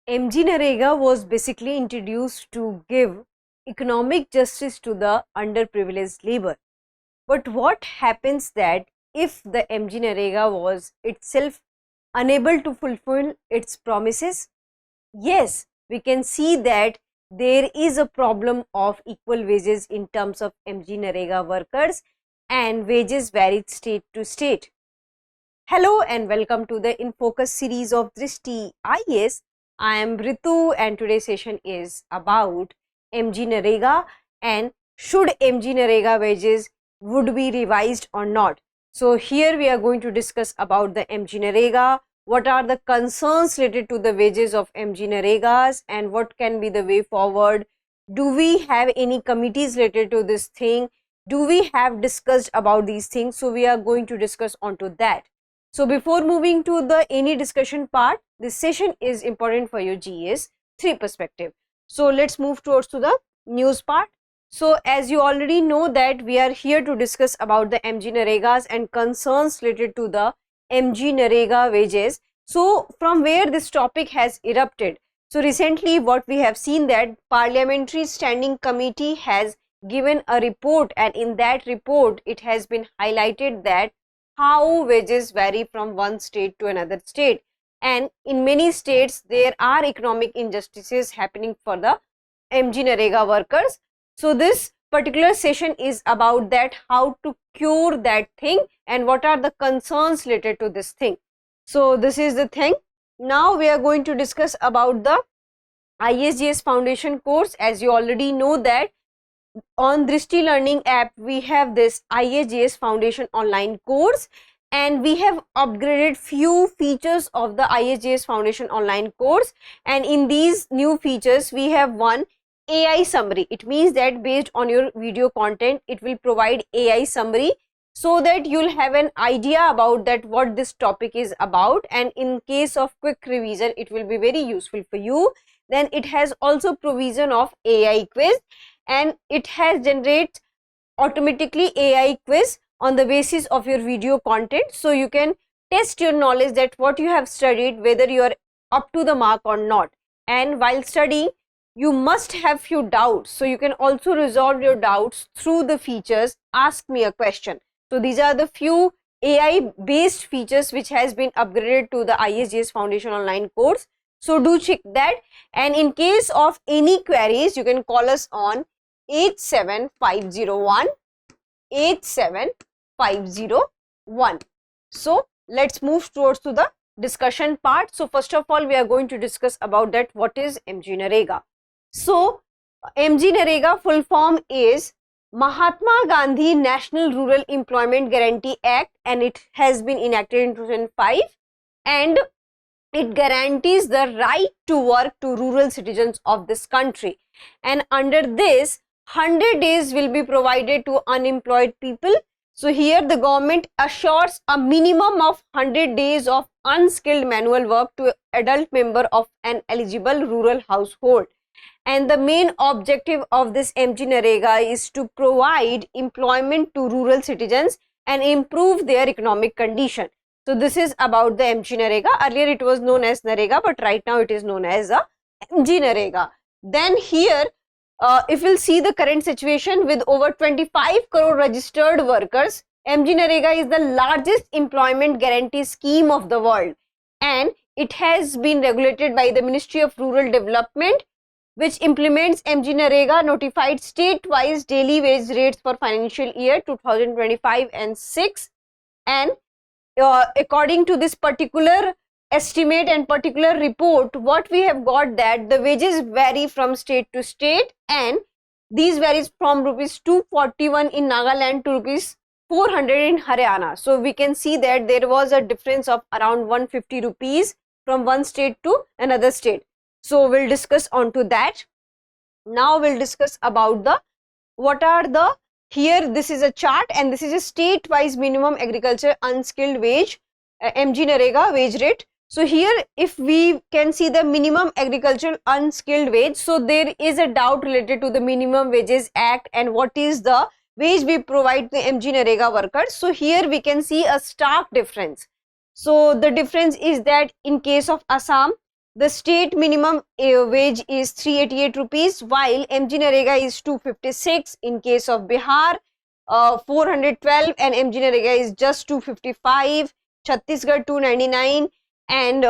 MGNREGA was basically introduced to give economic justice to the underprivileged labor. But what happens that if the MGNREGA was itself unable to fulfill its promises? Yes, we can see that there is a problem of equal wages in terms of MGNREGA workers, and wages varied state to state. Hello and welcome to the InFocus series of Drishti IAS. I am Ritu and today's session is about MGNREGA and should MGNREGA wages would be revised or not. So here we are going to discuss about the MGNREGA, what are the concerns related to the wages of MGNREGAs and what can be the way forward. Do we have any committees related to this thing? Do we have discussed about these things? So we are going to discuss onto that. So before moving to the any discussion part, this session is important for your GS 3 perspective. So let's move towards to the news part. So as you already know that we are here to discuss about the MGNREGAs and concerns related to the MGNREGA wages. So from where this topic has erupted. So recently what we have seen that Parliamentary Standing Committee has given a report, and in that report it has been highlighted that how wages vary from one state to another state, and in many states there are economic injustices happening for the MGNREGA workers. So this particular session is about that, how to cure that thing and what are the concerns related to this thing. So this is the thing. Now we are going to discuss about the ISGS Foundation course. As you already know that on Drishti Learning app we have this ISGS Foundation online course, and we have upgraded few features of the ISGS Foundation online course, and in these new features we have one AI summary. It means that based on your video content it will provide AI summary so that you'll have an idea about that what this topic is about, and in case of quick revision it will be very useful for you. Then it has also provision of AI quiz, and it has generates automatically AI quiz on the basis of your video content, so you can test your knowledge that what you have studied, whether you are up to the mark or not. And while studying you must have few doubts, so you can also resolve your doubts through the features Ask Me a Question. So these are the few AI based features which has been upgraded to the ISGS Foundation online course. So do check that, and in case of any queries you can call us on 87501 87501. So let's move towards to the discussion part. So first of all we are going to discuss about that what is MGNREGA. So MGNREGA full form is Mahatma Gandhi National Rural Employment Guarantee Act, and it has been enacted in 2005, and it guarantees the right to work to rural citizens of this country. And under this 100 days will be provided to unemployed people. So here the government assures a minimum of 100 days of unskilled manual work to adult member of an eligible rural household. And the main objective of this MGNREGA is to provide employment to rural citizens and improve their economic condition. So this is about the MGNREGA. Earlier it was known as NREGA, but right now it is known as a MGNREGA. Then here if we'll see the current situation with over 25 crore registered workers, MGNREGA is the largest employment guarantee scheme of the world, and it has been regulated by the Ministry of Rural Development, which implements MGNREGA notified state-wise daily wage rates for financial year 2025 and 6. And according to this particular estimate and particular report, what we have got that the wages vary from state to state, and these varies from rupees 241 in Nagaland to rupees 400 in Haryana. So we can see that there was a difference of around 150 rupees from one state to another state. So we'll discuss onto that. Now we'll discuss about the what are the, here this is a chart and this is a state wise minimum agriculture unskilled wage MGNREGA wage rate. So here if we can see the minimum agricultural unskilled wage, so there is a doubt related to the Minimum Wages Act and what is the wage we provide to MGNREGA workers. So here we can see a stark difference. So the difference is that in case of Assam, the state minimum wage is 388 rupees, while MGNREGA is 256. In case of Bihar, 412, and MGNREGA is just 255. Chhattisgarh 299, and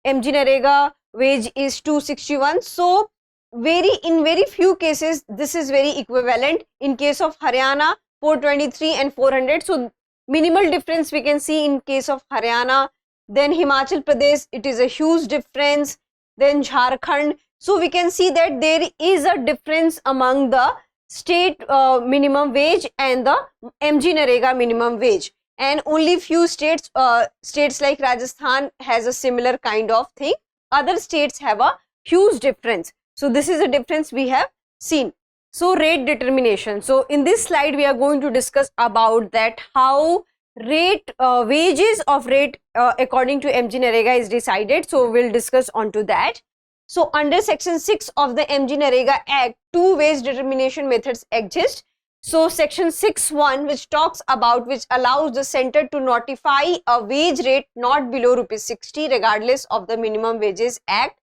MGNREGA wage is 261. So in very few cases this is very equivalent. In case of Haryana, 423 and 400. So minimal difference we can see in case of Haryana. Then Himachal Pradesh, it is a huge difference. Then Jharkhand. So we can see that there is a difference among the state minimum wage and the MGNREGA minimum wage. And only few states like Rajasthan has a similar kind of thing. Other states have a huge difference. So this is a difference we have seen. So rate determination. So in this slide we are going to discuss about that how rate wages of rate according to MGNREGA is decided. So we'll discuss onto that. So under section 6 of the MGNREGA Act, two wage determination methods exist. So section 6(1), which allows the center to notify a wage rate not below ₹60 regardless of the Minimum Wages Act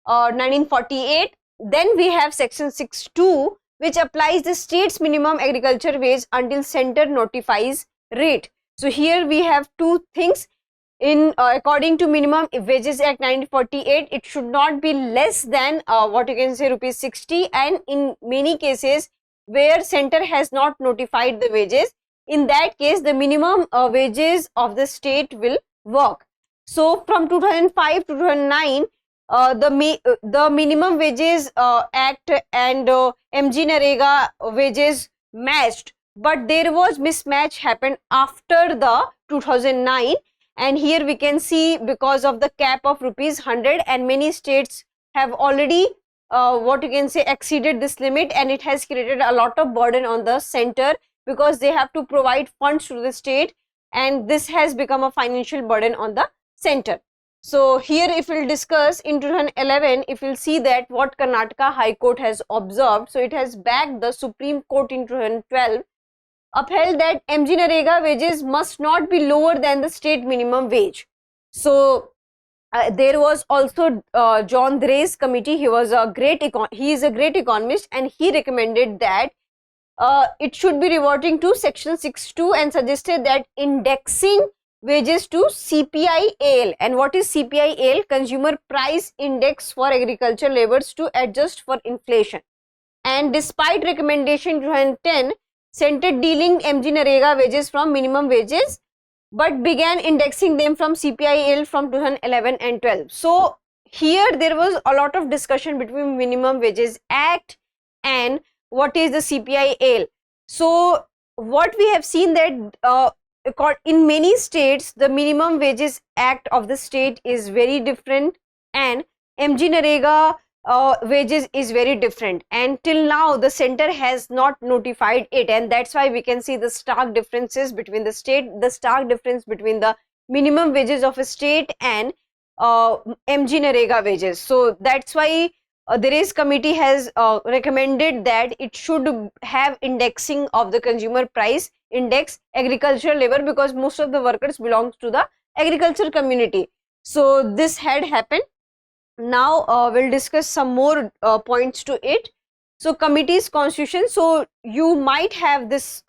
1948. Then we have section 6(2), which applies the state's minimum agriculture wage until center notifies rate. So here we have two things. In according to Minimum Wages Act 1948, it should not be less than what you can say ₹60, and in many cases where center has not notified the wages, in that case the minimum wages of the state will work. So from 2005 to 2009, the Minimum Wages Act and MGNREGA wages matched, but there was mismatch happened after the 2009, and here we can see because of the cap of ₹100, and many states have already what you can say exceeded this limit, and it has created a lot of burden on the center because they have to provide funds to the state, and this has become a financial burden on the center. So here if we'll discuss in 2011, if we'll see that what Karnataka High Court has observed. So it has backed the Supreme Court in 2012, upheld that MGNREGA wages must not be lower than the state minimum wage. So there was also John Dray's committee. He is a great economist, and he recommended that it should be reverting to section 6(2) and suggested that indexing wages to CPI-AL. And what is CPI-AL? Consumer Price Index for agriculture labors, to adjust for inflation. And despite recommendation 2010, center dealing MGNREGA wages from minimum wages, but began indexing them from CPI-AL from 2011 and 12. So here there was a lot of discussion between Minimum Wages Act and what is the CPI-AL. So what we have seen that in many states the Minimum Wages Act of the state is very different, and MGNREGA wages is very different, and till now the center has not notified it, and that's why we can see the stark differences between the state, the stark difference between the minimum wages of a state and MGNREGA wages. So that's why the race committee has recommended that it should have indexing of the consumer price index agricultural labor, because most of the workers belongs to the agriculture community. So this had happened. Now we'll discuss some more points to it. So committee's constitution. So you might have this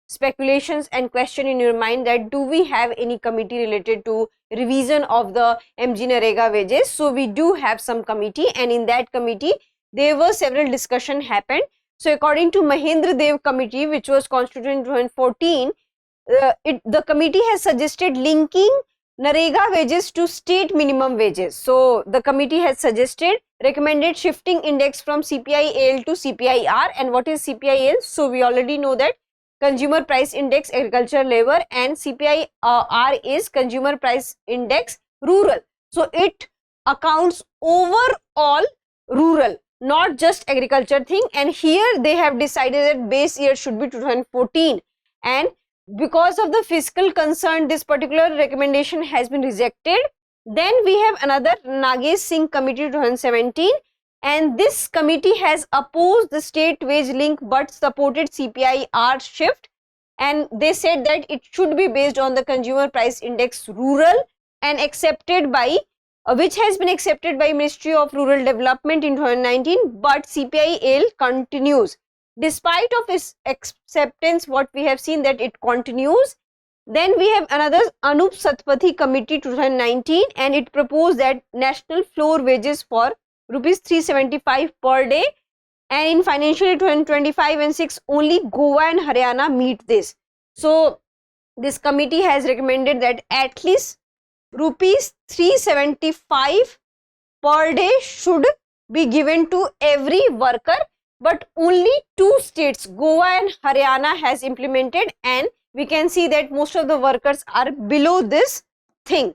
speculations and question in your mind that do we have any committee related to revision of the MGNREGA wages? So we do have some committee, and in that committee there were several discussion happened. So according to Mahendra Dev committee, which was constituted in 2014, the committee has suggested linking NREGA wages to state minimum wages. So the committee has recommended shifting index from CPI-AL to CPI-R. And what is CPI-AL? So we already know that Consumer Price Index Agricultural Labor, and CPI-R is Consumer Price Index Rural. So it accounts overall rural, not just agriculture thing. And here they have decided that base year should be 2014, and because of the fiscal concern this particular recommendation has been rejected. Then we have another Nagesh Singh committee 2017, and this committee has opposed the state wage link but supported CPI-R shift, and they said that it should be based on the Consumer Price Index Rural and accepted by which has been accepted by Ministry of Rural Development in 2019, but CPI-AL continues. Despite of its acceptance, what we have seen that it continues. Then we have another Anup Satpathy Committee 2019, and it proposed that national floor wages for rupees 375 per day, and in financial year 2025 and 6 only Goa and Haryana meet this. So this committee has recommended that at least rupees 375 per day should be given to every worker, but only 2 states, Goa and Haryana, has implemented, and we can see that most of the workers are below this thing.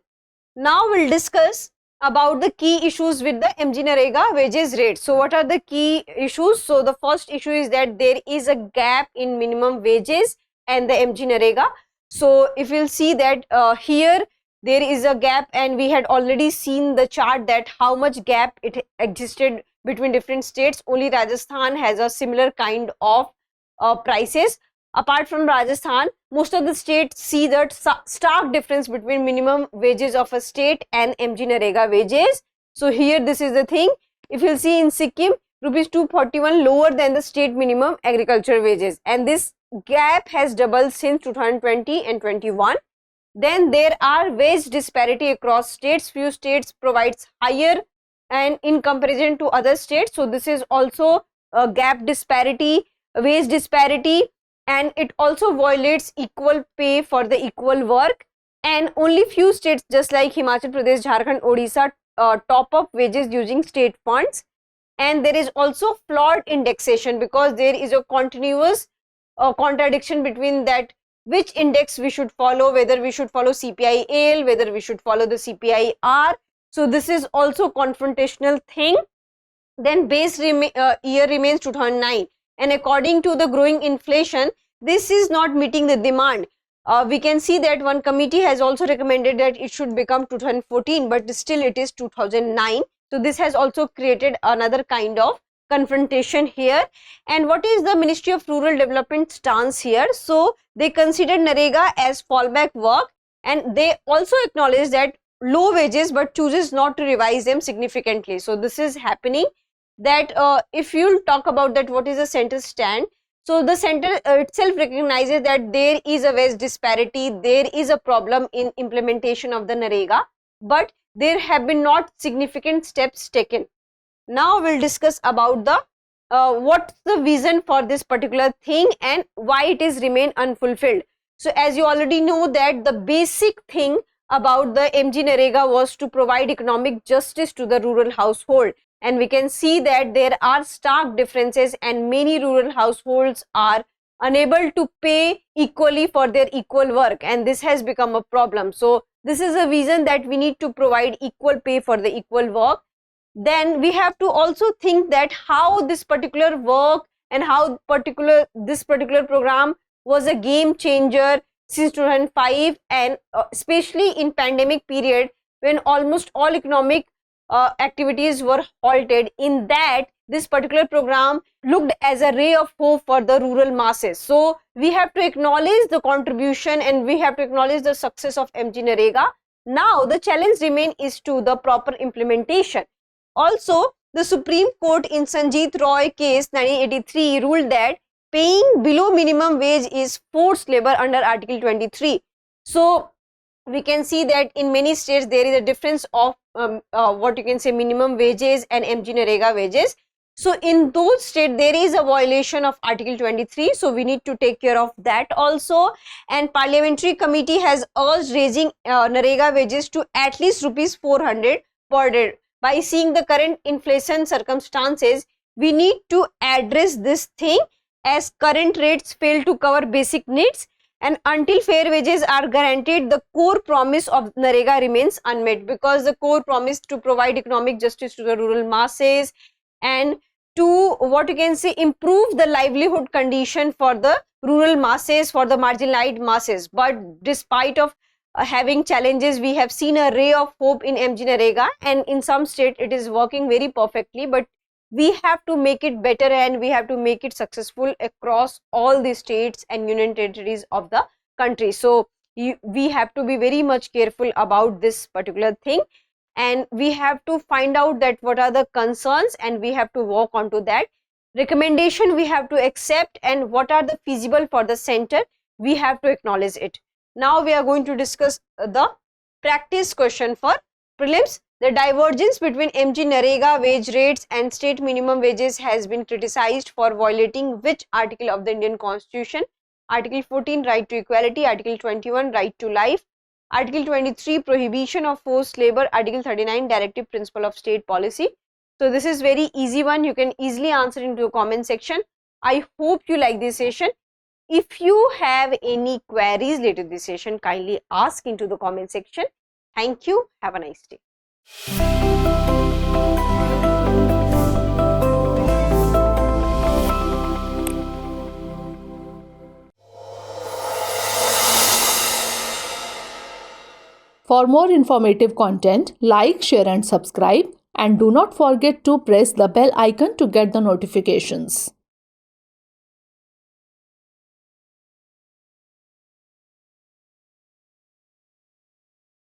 Now we'll discuss about the key issues with the MGNREGA wages rate. So what are the key issues? So the first issue is that there is a gap in minimum wages and the MGNREGA. So if you'll see that here there is a gap, and we had already seen the chart that how much gap it existed between different states. Only Rajasthan has a similar kind of prices. Apart from Rajasthan, most of the states see that stark difference between minimum wages of a state and MGNREGA wages. So here this is the thing. If you'll see in Sikkim, rupees 241 lower than the state minimum agriculture wages, and this gap has doubled since 2020 and 21. Then there are wage disparity across states. Few states provides higher and in comparison to other states. So this is also a gap disparity, wage disparity, and it also violates equal pay for the equal work. And only few states, just like Himachal Pradesh, Jharkhand, Odisha, top up wages using state funds. And there is also flawed indexation, because there is a continuous contradiction between that which index we should follow, whether we should follow CPI-AL, whether we should follow the CPI-R. So this is also confrontational thing. Then base year remains 2009, and according to the growing inflation, this is not meeting the demand. We can see that one committee has also recommended that it should become 2014, but still it is 2009. So this has also created another kind of confrontation here. And what is the Ministry of Rural Development stance here? So they consider NREGA as fallback work, and they also acknowledge that low wages, but chooses not to revise them significantly. So this is happening. That if you talk about that, what is the center stand? So the center itself recognizes that there is a wage disparity, there is a problem in implementation of the NREGA, but there have been not significant steps taken. Now we'll discuss about the what's the reason for this particular thing and why it is remain unfulfilled. So as you already know that the basic thing about the MGNREGA was to provide economic justice to the rural household. And we can see that there are stark differences, and many rural households are unable to pay equally for their equal work, and this has become a problem. So this is a reason that we need to provide equal pay for the equal work. Then we have to also think that how this particular work and how this particular program was a game changer since 2005, and especially in pandemic period when almost all economic activities were halted. In that, this particular program looked as a ray of hope for the rural masses. So we have to acknowledge the contribution and we have to acknowledge the success of MGNREGA. Now the challenge remains is to the proper implementation. Also, the Supreme Court in Sanjeet Roy case 1983 ruled that paying below minimum wage is forced labor under Article 23. So we can see that in many states there is a difference of what you can say minimum wages and MGNREGA wages. So in those states there is a violation of Article 23. So we need to take care of that also. And Parliamentary Committee has urged raising NREGA wages to at least rupees 400 per day. By seeing the current inflation circumstances, we need to address this thing, as current rates fail to cover basic needs. And until fair wages are guaranteed, the core promise of NREGA remains unmet, because the core promise to provide economic justice to the rural masses and to what you can say improve the livelihood condition for the rural masses, for the marginalized masses. But despite of having challenges, we have seen a ray of hope in MGNREGA, and in some state it is working very perfectly, but we have to make it better and we have to make it successful across all the states and union territories of the country. So we have to be very much careful about this particular thing. and we have to find out that what are the concerns and we have to work on to that. Recommendation we have to accept, and what are the feasible for the center, we have to acknowledge it. Now we are going to discuss the practice question for prelims. The divergence between MGNREGA wage rates and state minimum wages has been criticized for violating which article of the Indian Constitution? Article 14, right to equality. Article 21, right to life. Article 23, prohibition of forced labor. Article 39, directive principle of state policy. So this is very easy one, you can easily answer into the comment section. I hope you like this session. If you have any queries related to this session, kindly ask into the comment section. Thank you. Have a nice day. For more informative content, like, share and subscribe, and do not forget to press the bell icon to get the notifications.